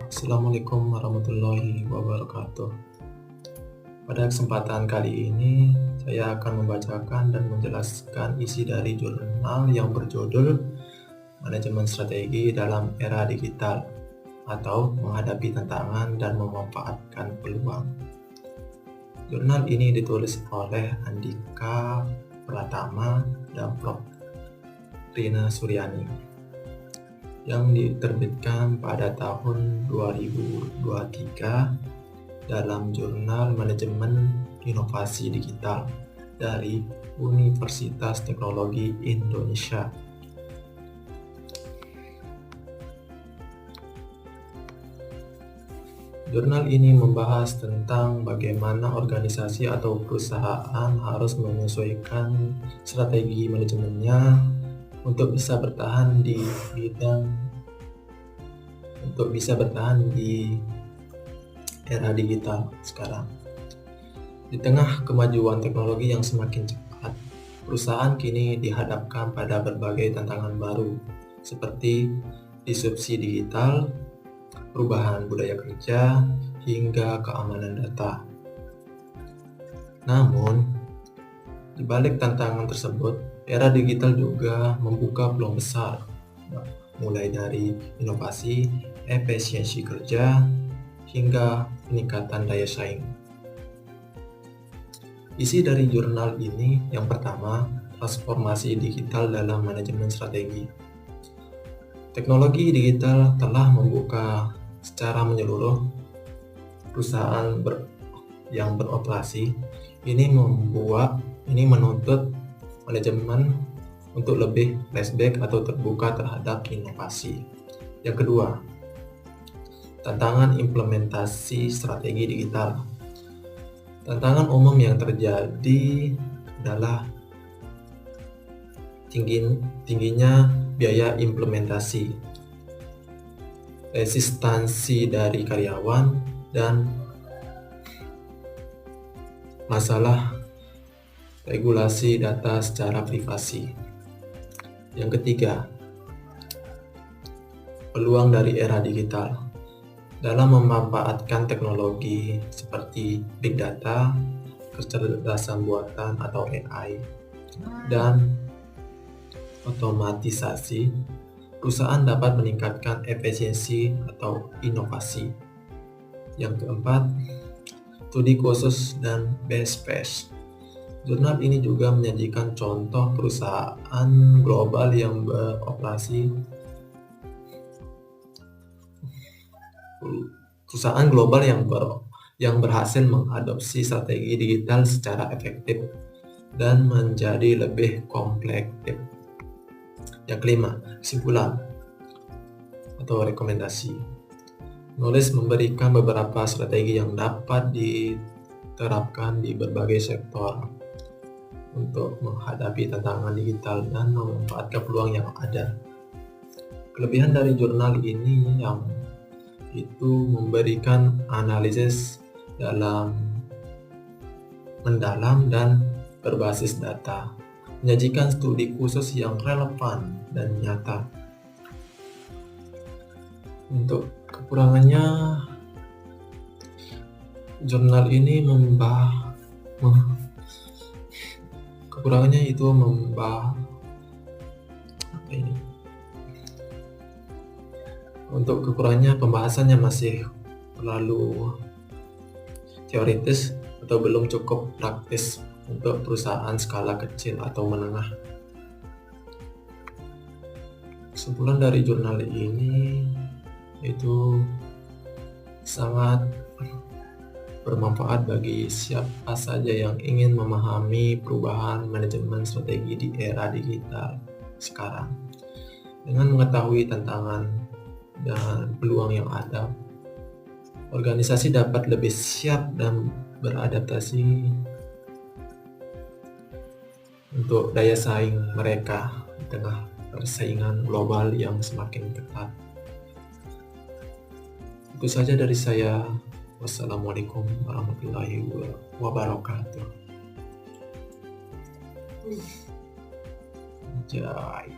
Assalamualaikum warahmatullahi wabarakatuh. Pada kesempatan kali ini, saya akan membacakan dan menjelaskan isi dari jurnal yang berjudul Manajemen Strategi dalam Era Digital atau Menghadapi Tantangan dan Memanfaatkan Peluang. Jurnal ini ditulis oleh Andika Pratama dan Prof. Rina Suryani yang diterbitkan pada tahun 2023 dalam Jurnal Manajemen Inovasi Digital dari Universitas Teknologi Indonesia. Jurnal ini membahas tentang bagaimana organisasi atau perusahaan harus menyesuaikan strategi manajemennya untuk bisa bertahan di era digital sekarang. Di tengah kemajuan teknologi yang semakin cepat, perusahaan kini dihadapkan pada berbagai tantangan baru seperti disrupsi digital, perubahan budaya kerja, hingga keamanan data. Namun, di balik tantangan tersebut, era digital juga membuka peluang besar, mulai dari inovasi, efisiensi kerja, hingga peningkatan daya saing. Isi dari jurnal ini yang pertama, transformasi digital dalam manajemen strategi. Teknologi digital telah membuka secara menyeluruh perusahaan yang beroperasi. Ini menuntut manajemen untuk lebih flashback atau terbuka terhadap inovasi. Yang kedua, tantangan implementasi strategi digital. Tantangan umum yang terjadi adalah tingginya biaya implementasi, resistansi dari karyawan, dan masalah regulasi data secara privasi. Yang ketiga, peluang dari era digital. Dalam memanfaatkan teknologi seperti big data, kecerdasan buatan atau AI, dan otomatisasi, perusahaan dapat meningkatkan efisiensi atau inovasi. Yang keempat, studi khusus dan best practice. Jurnal ini juga menyajikan contoh perusahaan global yang berhasil mengadopsi strategi digital secara efektif dan menjadi lebih kompetitif. Yang kelima, kesimpulan atau rekomendasi. Nulis memberikan beberapa strategi yang dapat diterapkan di berbagai sektor untuk menghadapi tantangan digital dan memanfaatkan peluang yang ada. Kelebihan dari jurnal ini yang itu memberikan analisis mendalam dan berbasis data, menyajikan studi khusus yang relevan dan nyata. Untuk kekurangannya, jurnal ini Untuk kekurangannya, pembahasannya masih terlalu teoritis atau belum cukup praktis untuk perusahaan skala kecil atau menengah. Kesimpulan dari jurnal ini itu sangat bermanfaat bagi siapa saja yang ingin memahami perubahan manajemen strategi di era digital sekarang. Dengan mengetahui tantangan dan peluang yang ada, organisasi dapat lebih siap dan beradaptasi untuk daya saing mereka di tengah persaingan global yang semakin ketat. Itu saja dari saya. Wassalamualaikum warahmatullahi wabarakatuh. Jai.